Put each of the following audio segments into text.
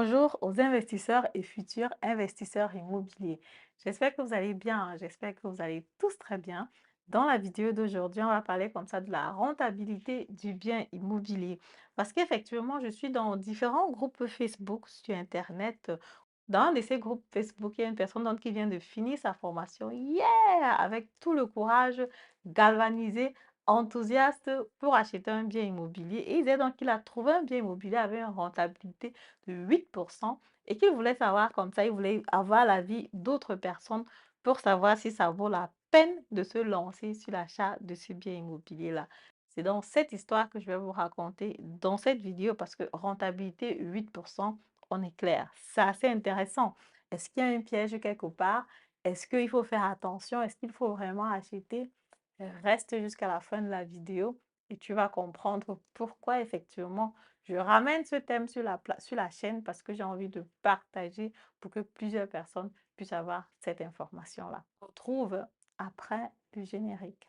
Bonjour aux investisseurs et futurs investisseurs immobiliers. J'espère que vous allez bien, j'espère que vous allez tous très bien. Dans la vidéo d'aujourd'hui, on va parler comme ça de la rentabilité du bien immobilier. Parce qu'effectivement, je suis dans différents groupes Facebook sur Internet. Dans un de ces groupes Facebook, il y a une personne donc qui vient de finir sa formation hier avec tout le courage, galvanisé, enthousiaste pour acheter un bien immobilier. Et il disait donc qu'il a trouvé un bien immobilier avec une rentabilité de 8% et qu'il voulait savoir comme ça, il voulait avoir l'avis d'autres personnes pour savoir si ça vaut la peine de se lancer sur l'achat de ce bien immobilier-là. C'est donc cette histoire que je vais vous raconter dans cette vidéo parce que rentabilité 8%, on est clair. C'est assez intéressant. Est-ce qu'il y a un piège quelque part? Est-ce qu'il faut faire attention? Est-ce qu'il faut vraiment acheter? Reste jusqu'à la fin de la vidéo et tu vas comprendre pourquoi effectivement je ramène ce thème sur la chaîne parce que j'ai envie de partager pour que plusieurs personnes puissent avoir cette information-là. On se retrouve après le générique.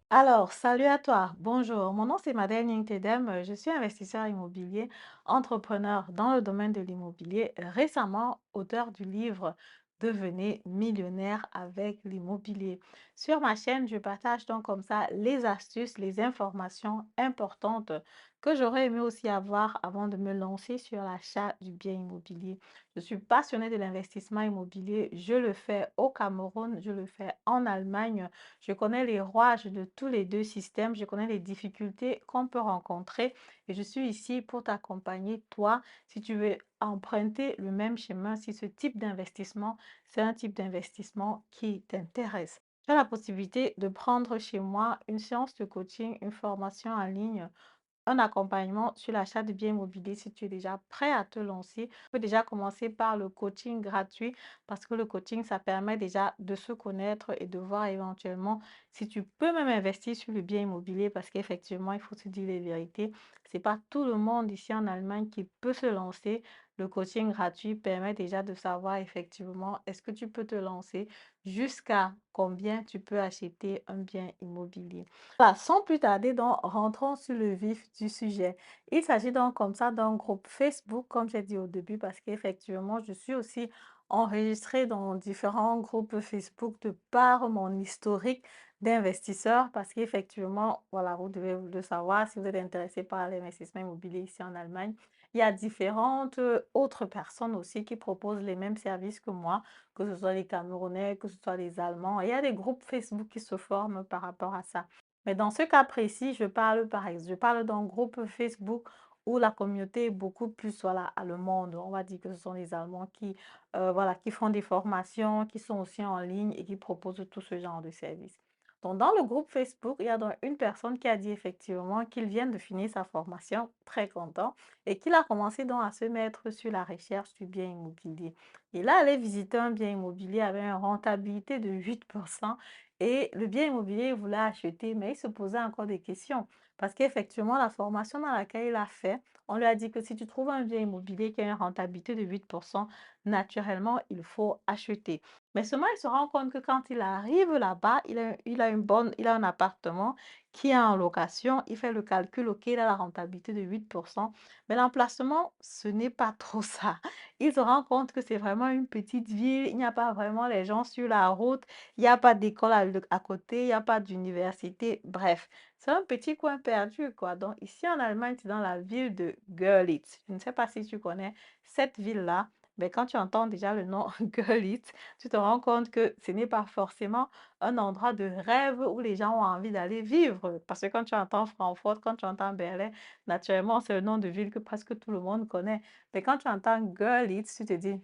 Alors, salut à toi, bonjour, mon nom c'est Madeleine Yintedem, je suis investisseur immobilier, entrepreneur dans le domaine de l'immobilier, récemment auteur du livre Devenez millionnaire avec l'immobilier. Sur ma chaîne, je partage donc comme ça les astuces, les informations importantes que j'aurais aimé aussi avoir avant de me lancer sur l'achat du bien immobilier. Je suis passionnée de l'investissement immobilier, je le fais au Cameroun, je le fais en Allemagne. Je connais les rouages de tous les deux systèmes, je connais les difficultés qu'on peut rencontrer et je suis ici pour t'accompagner, toi, si tu veux emprunter le même chemin, si ce type d'investissement, c'est un type d'investissement qui t'intéresse. Tu as la possibilité de prendre chez moi une séance de coaching, une formation en ligne, un accompagnement sur l'achat de biens immobiliers si tu es déjà prêt à te lancer. Tu peux déjà commencer par le coaching gratuit parce que le coaching, ça permet déjà de se connaître et de voir éventuellement si tu peux même investir sur le bien immobilier parce qu'effectivement, il faut se dire les vérités. C'est pas tout le monde ici en Allemagne qui peut se lancer. Le coaching gratuit permet déjà de savoir effectivement est-ce que tu peux te lancer, jusqu'à combien tu peux acheter un bien immobilier. Voilà, sans plus tarder, donc, rentrons sur le vif du sujet. Il s'agit donc comme ça d'un groupe Facebook, comme j'ai dit au début, parce qu'effectivement, je suis aussi enregistrée dans différents groupes Facebook de par mon historique d'investisseur, parce qu'effectivement, voilà, vous devez le savoir si vous êtes intéressé par l'investissement immobilier ici en Allemagne. Il y a différentes autres personnes aussi qui proposent les mêmes services que moi, que ce soit les Camerounais, que ce soit les Allemands. Et il y a des groupes Facebook qui se forment par rapport à ça. Mais dans ce cas précis, je parle par exemple, je parle d'un groupe Facebook où la communauté est beaucoup plus voilà, allemande. On va dire que ce sont les Allemands qui, voilà, qui font des formations, qui sont aussi en ligne et qui proposent tout ce genre de services. Donc, dans le groupe Facebook, il y a donc une personne qui a dit effectivement qu'il vient de finir sa formation, très content, et qu'il a commencé donc à se mettre sur la recherche du bien immobilier. Et là, elle est visiter un bien immobilier avec une rentabilité de 8%. Et le bien immobilier, il voulait acheter, mais il se posait encore des questions. Parce qu'effectivement, la formation dans laquelle il a fait, on lui a dit que si tu trouves un bien immobilier qui a une rentabilité de 8%, naturellement, il faut acheter. Mais seulement, il se rend compte que quand il arrive là-bas, il a un appartement qui est en location. Il fait le calcul, OK, il a la rentabilité de 8%. Mais l'emplacement, ce n'est pas trop ça. Il se rend compte que c'est vraiment une petite ville. Il n'y a pas vraiment les gens sur la route. Il n'y a pas d'école à côté, il n'y a pas d'université, bref, c'est un petit coin perdu, quoi. Donc, ici en Allemagne, c'est dans la ville de Görlitz. Je ne sais pas si tu connais cette ville-là, mais quand tu entends déjà le nom Görlitz, tu te rends compte que ce n'est pas forcément un endroit de rêve où les gens ont envie d'aller vivre. Parce que quand tu entends Francfort, quand tu entends Berlin, naturellement, c'est le nom de ville que presque tout le monde connaît. Mais quand tu entends Görlitz, tu te dis,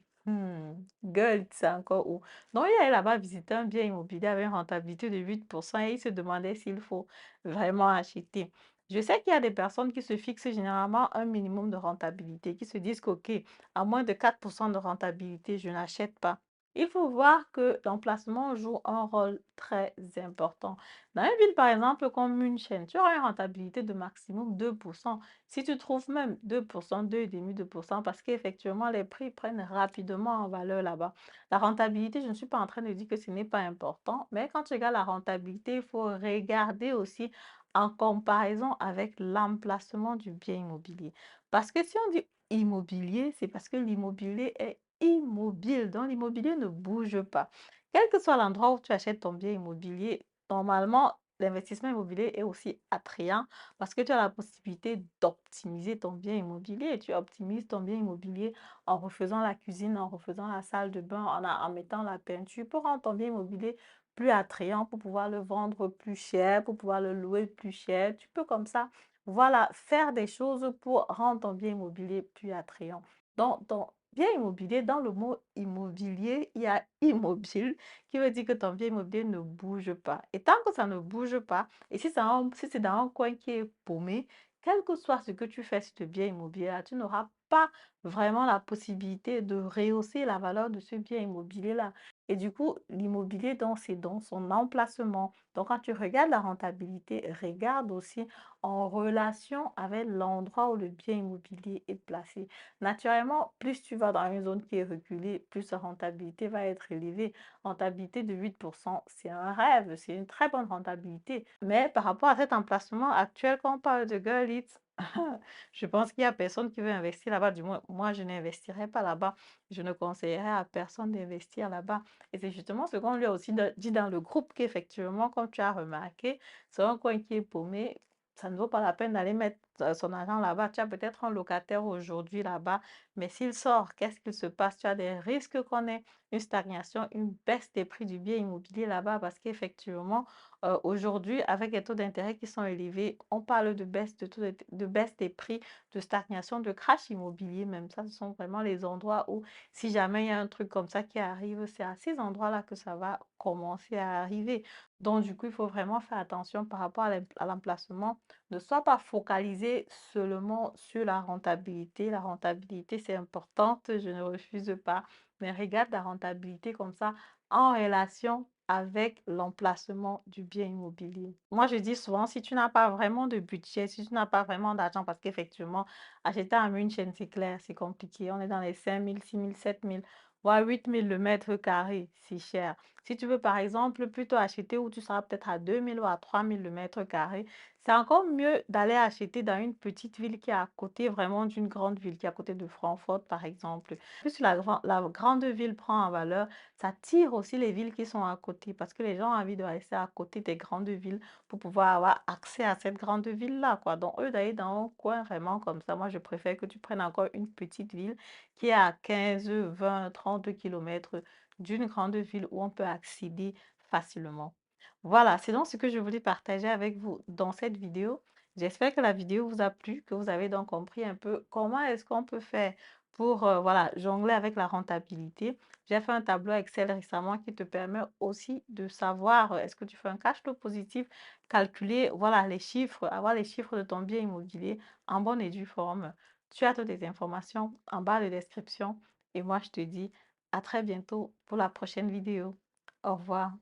Görlitz, c'est encore où? Donc, il allait là-bas visiter un bien immobilier avec une rentabilité de 8% et il se demandait s'il faut vraiment acheter. Je sais qu'il y a des personnes qui se fixent généralement un minimum de rentabilité, qui se disent qu'OK, à moins de 4% de rentabilité, je n'achète pas. Il faut voir que l'emplacement joue un rôle très important. Dans une ville, par exemple, comme München, tu auras une rentabilité de maximum 2%. Si tu trouves même 2%, 2,5%, parce qu'effectivement, les prix prennent rapidement en valeur là-bas. La rentabilité, je ne suis pas en train de dire que ce n'est pas important, mais quand tu regardes la rentabilité, il faut regarder aussi en comparaison avec l'emplacement du bien immobilier. Parce que si on dit immobilier, c'est parce que l'immobilier est immobile, donc l'immobilier ne bouge pas. Quel que soit l'endroit où tu achètes ton bien immobilier, normalement, l'investissement immobilier est aussi attrayant parce que tu as la possibilité d'optimiser ton bien immobilier. Tu optimises ton bien immobilier en refaisant la cuisine, en refaisant la salle de bain, en mettant la peinture pour rendre ton bien immobilier plus attrayant, pour pouvoir le vendre plus cher, pour pouvoir le louer plus cher. Tu peux comme ça, voilà, faire des choses pour rendre ton bien immobilier plus attrayant. Donc, ton bien immobilier, dans le mot immobilier, il y a immobile qui veut dire que ton bien immobilier ne bouge pas. Et tant que ça ne bouge pas, et si c'est dans un coin qui est paumé, quel que soit ce que tu fais sur ce bien immobilier-là, tu n'auras pas vraiment la possibilité de rehausser la valeur de ce bien immobilier-là. Et du coup, l'immobilier, donc, c'est dans son emplacement. Donc, quand tu regardes la rentabilité, regarde aussi en relation avec l'endroit où le bien immobilier est placé. Naturellement, plus tu vas dans une zone qui est reculée, plus sa rentabilité va être élevée. Rentabilité de 8%, c'est un rêve, c'est une très bonne rentabilité. Mais par rapport à cet emplacement actuel, quand on parle de Görlitz, je pense qu'il n'y a personne qui veut investir là-bas. Du moins, moi, je n'investirai pas là-bas. Je ne conseillerais à personne d'investir là-bas. Et c'est justement ce qu'on lui a aussi dit dans le groupe qu'effectivement, comme tu as remarqué, c'est un coin qui est paumé. Ça ne vaut pas la peine d'aller mettre son argent là-bas. Tu as peut-être un locataire aujourd'hui là-bas, mais s'il sort, qu'est-ce qu'il se passe? Tu as des risques qu'on ait une stagnation, une baisse des prix du bien immobilier là-bas parce qu'effectivement, aujourd'hui, avec les taux d'intérêt qui sont élevés, on parle de baisse, de baisse des prix, de stagnation, de crash immobilier même. Ça, ce sont vraiment les endroits où, si jamais il y a un truc comme ça qui arrive, c'est à ces endroits-là que ça va commencer à arriver. Donc, du coup, il faut vraiment faire attention par rapport à l'emplacement. Ne sois pas focalisé seulement sur la rentabilité. La rentabilité, c'est importante, je ne refuse pas, mais regarde la rentabilité comme ça en relation avec l'emplacement du bien immobilier. Moi, je dis souvent, si tu n'as pas vraiment de budget, si tu n'as pas vraiment d'argent, parce qu'effectivement, acheter à München, c'est clair, c'est compliqué. On est dans les 5 000, 6 000, 7 000, voire 8 000 le mètre carré, c'est cher. Si tu veux, par exemple, plutôt acheter où tu seras peut-être à 2 000 ou à 3 000 le mètre carré, c'est encore mieux d'aller acheter dans une petite ville qui est à côté vraiment d'une grande ville, qui est à côté de Francfort, par exemple. Plus la grande ville prend en valeur, ça tire aussi les villes qui sont à côté parce que les gens ont envie de rester à côté des grandes villes pour pouvoir avoir accès à cette grande ville-là, quoi. Donc, eux, d'aller dans un coin vraiment comme ça, moi, je préfère que tu prennes encore une petite ville qui est à 15, 20, 30 kilomètres d'une grande ville où on peut accéder facilement. Voilà, c'est donc ce que je voulais partager avec vous dans cette vidéo. J'espère que la vidéo vous a plu, que vous avez donc compris un peu comment est-ce qu'on peut faire pour voilà, jongler avec la rentabilité. J'ai fait un tableau Excel récemment qui te permet aussi de savoir est-ce que tu fais un cash flow positif, calculer voilà, les chiffres, avoir les chiffres de ton bien immobilier en bonne et due forme. Tu as toutes les informations en bas de description et moi je te dis à très bientôt pour la prochaine vidéo. Au revoir.